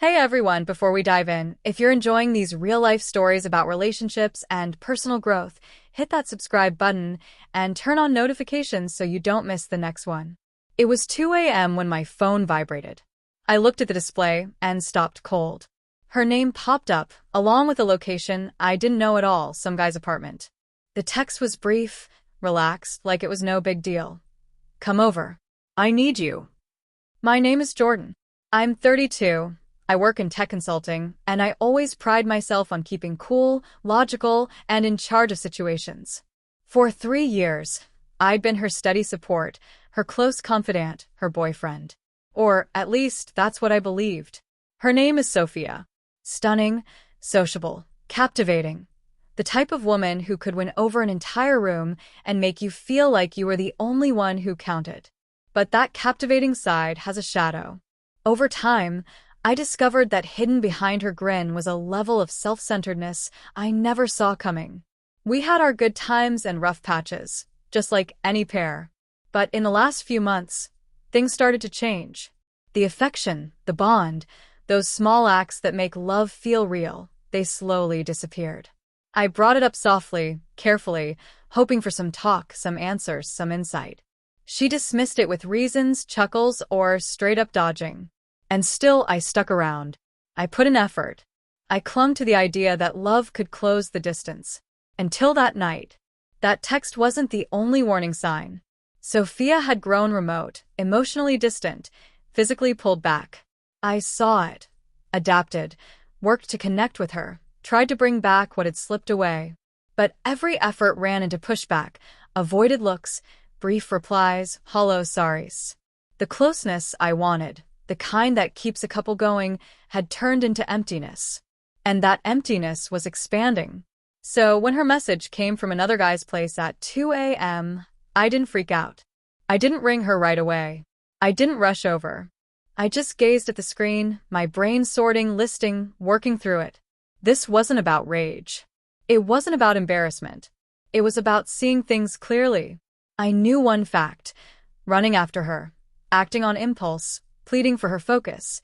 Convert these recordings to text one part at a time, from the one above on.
Hey everyone, before we dive in, if you're enjoying these real-life stories about relationships and personal growth, hit that subscribe button and turn on notifications so you don't miss the next one. It was 2 a.m. when my phone vibrated. I looked at the display and stopped cold. Her name popped up, along with a location I didn't know at all, some guy's apartment. The text was brief, relaxed, like it was no big deal. Come over. I need you. My name is Jordan. I'm 32. I work in tech consulting, and I always pride myself on keeping cool, logical, and in charge of situations. For 3 years, I'd been her steady support, her close confidant, her boyfriend. Or, at least, that's what I believed. Her name is Sophia. Stunning, sociable, captivating. The type of woman who could win over an entire room and make you feel like you were the only one who counted. But that captivating side has a shadow. Over time, I discovered that hidden behind her grin was a level of self-centeredness I never saw coming. We had our good times and rough patches, just like any pair. But in the last few months, things started to change. The affection, the bond, those small acts that make love feel real, they slowly disappeared. I brought it up softly, carefully, hoping for some talk, some answers, some insight. She dismissed it with reasons, chuckles, or straight-up dodging. And still, I stuck around. I put in effort. I clung to the idea that love could close the distance. Until that night. That text wasn't the only warning sign. Sophia had grown remote, emotionally distant, physically pulled back. I saw it, adapted, worked to connect with her, tried to bring back what had slipped away. But every effort ran into pushback, avoided looks, brief replies, hollow sorries. The closeness I wanted, the kind that keeps a couple going, had turned into emptiness. And that emptiness was expanding. So when her message came from another guy's place at 2 a.m., I didn't freak out. I didn't ring her right away. I didn't rush over. I just gazed at the screen, my brain sorting, listing, working through it. This wasn't about rage. It wasn't about embarrassment. It was about seeing things clearly. I knew one fact: running after her, acting on impulse, pleading for her focus.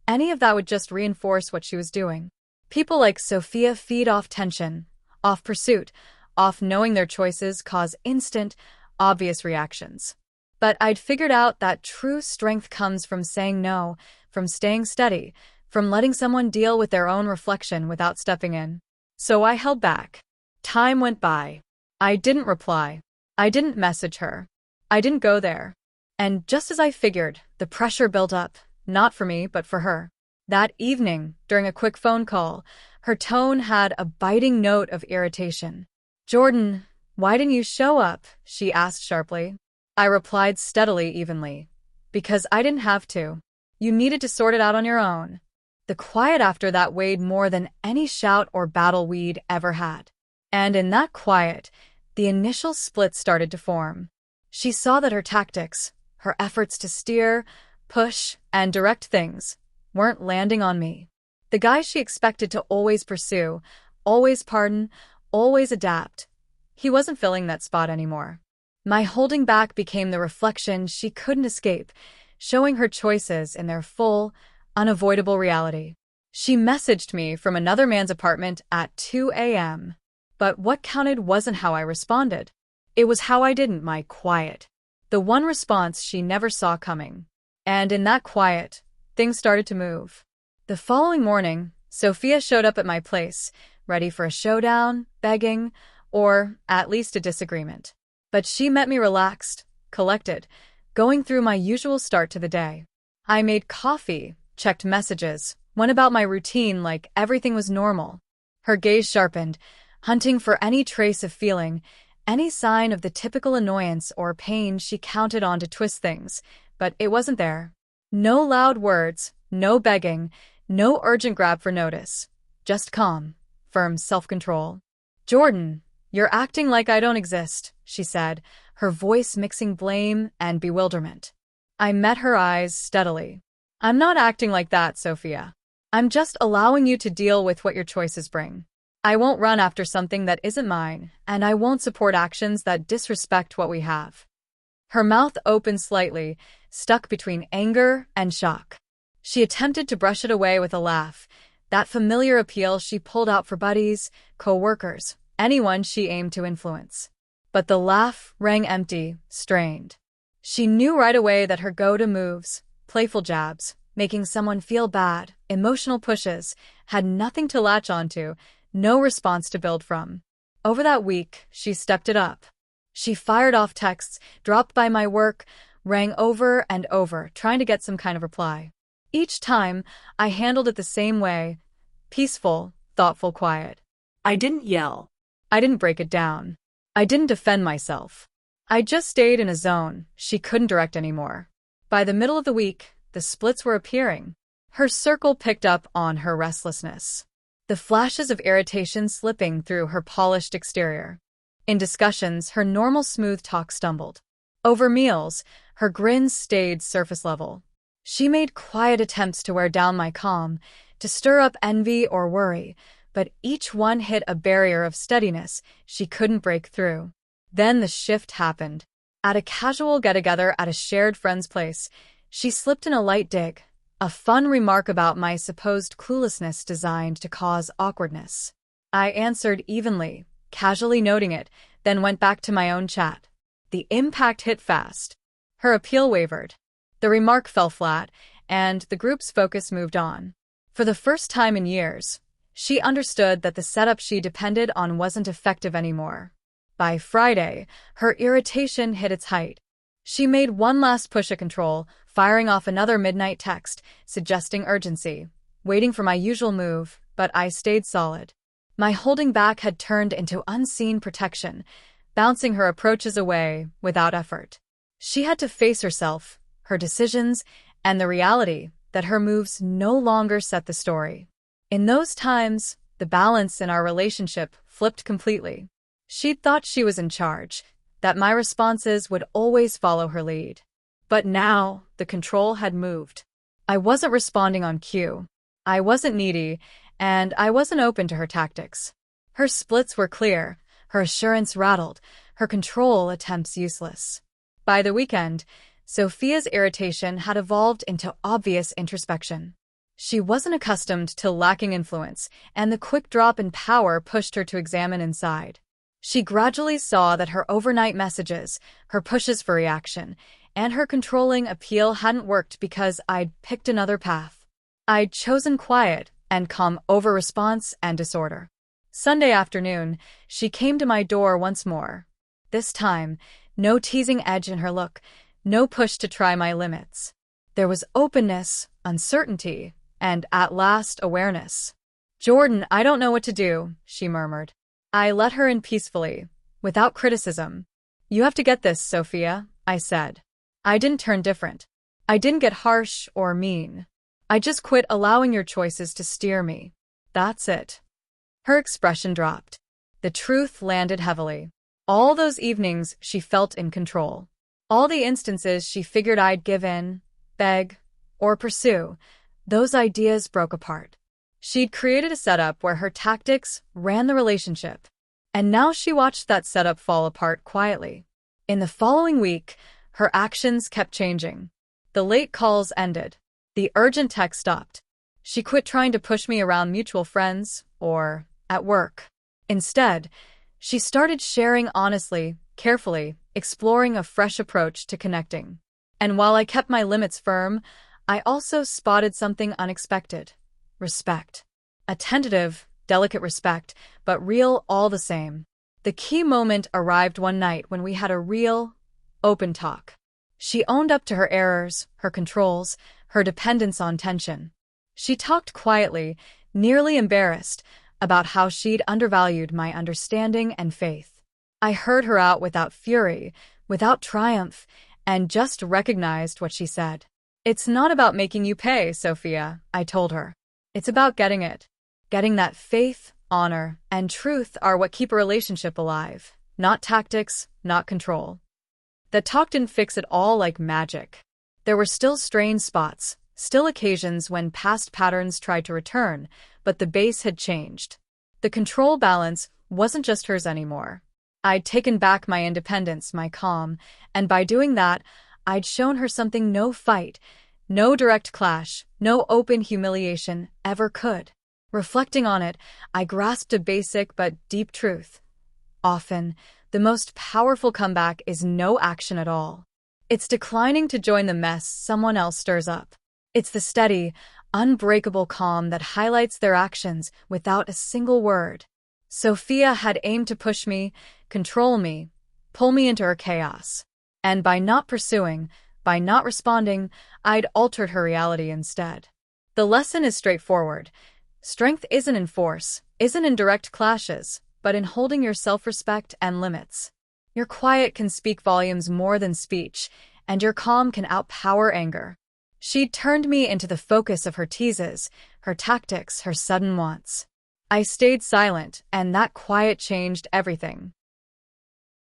Any of that would just reinforce what she was doing. People like Sophia feed off tension, off pursuit, off knowing their choices cause instant, obvious reactions. But I'd figured out that true strength comes from saying no, from staying steady, from letting someone deal with their own reflection without stepping in. So I held back. Time went by. I didn't reply. I didn't message her. I didn't go there. And just as I figured, the pressure built up, not for me, but for her. That evening, during a quick phone call, her tone had a biting note of irritation. "Jordan, why didn't you show up?" she asked sharply. I replied steadily, evenly. "Because I didn't have to. You needed to sort it out on your own." The quiet after that weighed more than any shout or battle we'd ever had. And in that quiet, the initial split started to form. She saw that her tactics, her efforts to steer, push, and direct things, weren't landing on me. The guy she expected to always pursue, always pardon, always adapt, he wasn't filling that spot anymore. My holding back became the reflection she couldn't escape, showing her choices in their full, unavoidable reality. She messaged me from another man's apartment at 2 a.m. But what counted wasn't how I responded. It was how I didn't, my quiet. The one response she never saw coming. And in that quiet, things started to move. The following morning, Sophia showed up at my place, ready for a showdown, begging, or at least a disagreement. But she met me relaxed, collected, going through my usual start to the day. I made coffee, checked messages, went about my routine like everything was normal. Her gaze sharpened, hunting for any trace of feeling, any sign of the typical annoyance or pain she counted on to twist things, but it wasn't there. No loud words, no begging, no urgent grab for notice. Just calm, firm self-control. "Jordan, you're acting like I don't exist," she said, her voice mixing blame and bewilderment. I met her eyes steadily. "I'm not acting like that, Sophia. I'm just allowing you to deal with what your choices bring. I won't run after something that isn't mine, and I won't support actions that disrespect what we have." Her mouth opened slightly, stuck between anger and shock. She attempted to brush it away with a laugh, that familiar appeal she pulled out for buddies, co-workers, anyone she aimed to influence. But the laugh rang empty, strained. She knew right away that her go-to moves, playful jabs, making someone feel bad, emotional pushes, had nothing to latch onto, no response to build from. Over that week, she stepped it up. She fired off texts, dropped by my work, rang over and over, trying to get some kind of reply. Each time, I handled it the same way, peaceful, thoughtful, quiet. I didn't yell. I didn't break it down. I didn't defend myself. I just stayed in a zone she couldn't direct anymore. By the middle of the week, the splits were appearing. Her circle picked up on her restlessness, the flashes of irritation slipping through her polished exterior. In discussions, her normal smooth talk stumbled. Over meals, her grins stayed surface level. She made quiet attempts to wear down my calm, to stir up envy or worry, but each one hit a barrier of steadiness she couldn't break through. Then the shift happened. At a casual get-together at a shared friend's place, she slipped in a light dig, a fun remark about my supposed cluelessness designed to cause awkwardness. I answered evenly, casually noting it, then went back to my own chat. The impact hit fast. Her appeal wavered. The remark fell flat, and the group's focus moved on. For the first time in years, she understood that the setup she depended on wasn't effective anymore. By Friday, her irritation hit its height. She made one last push at control, firing off another midnight text, suggesting urgency, waiting for my usual move, but I stayed solid. My holding back had turned into unseen protection, bouncing her approaches away without effort. She had to face herself, her decisions, and the reality that her moves no longer set the story. In those times, the balance in our relationship flipped completely. She'd thought she was in charge, that my responses would always follow her lead. But now, the control had moved. I wasn't responding on cue. I wasn't needy, and I wasn't open to her tactics. Her splits were clear, her assurance rattled, her control attempts useless. By the weekend, Sophia's irritation had evolved into obvious introspection. She wasn't accustomed to lacking influence, and the quick drop in power pushed her to examine inside. She gradually saw that her overnight messages, her pushes for reaction, and her controlling appeal hadn't worked because I'd picked another path. I'd chosen quiet and calm over response and disorder. Sunday afternoon, she came to my door once more. This time, no teasing edge in her look, no push to try my limits. There was openness, uncertainty, and at last awareness. "Jordan, I don't know what to do," she murmured. I let her in peacefully, without criticism. "You have to get this, Sophia," I said. I didn't turn different. I didn't get harsh or mean. I just quit allowing your choices to steer me. That's it. Her expression dropped. The truth landed heavily. All those evenings she felt in control. All the instances she figured I'd give in, beg, or pursue, those ideas broke apart. She'd created a setup where her tactics ran the relationship, and now she watched that setup fall apart quietly. In the following week, her actions kept changing. The late calls ended. The urgent text stopped. She quit trying to push me around mutual friends or at work. Instead, she started sharing honestly, carefully, exploring a fresh approach to connecting. And while I kept my limits firm, I also spotted something unexpected. Respect. A tentative, delicate respect, but real all the same. The key moment arrived one night when we had a real, open talk. She owned up to her errors, her controls, her dependence on tension. She talked quietly, nearly embarrassed, about how she'd undervalued my understanding and faith. I heard her out without fury, without triumph, and just recognized what she said. "It's not about making you pay, Sophia," I told her. "It's about getting it. Getting that faith, honor, and truth are what keep a relationship alive, not tactics, not control." The talk didn't fix it all like magic. There were still strained spots, still occasions when past patterns tried to return, but the base had changed. The control balance wasn't just hers anymore. I'd taken back my independence, my calm, and by doing that, I'd shown her something no fight, No direct clash, no open humiliation ever could. Reflecting on it, I grasped a basic but deep truth. Often, the most powerful comeback is no action at all. It's declining to join the mess someone else stirs up. It's the steady, unbreakable calm that highlights their actions without a single word. Sophia had aimed to push me, control me, pull me into her chaos. And by not pursuing, by not responding, I'd altered her reality instead. The lesson is straightforward. Strength isn't in force, isn't in direct clashes, but in holding your self-respect and limits. Your quiet can speak volumes more than speech, and your calm can outpower anger. She'd turned me into the focus of her teases, her tactics, her sudden wants. I stayed silent, and that quiet changed everything.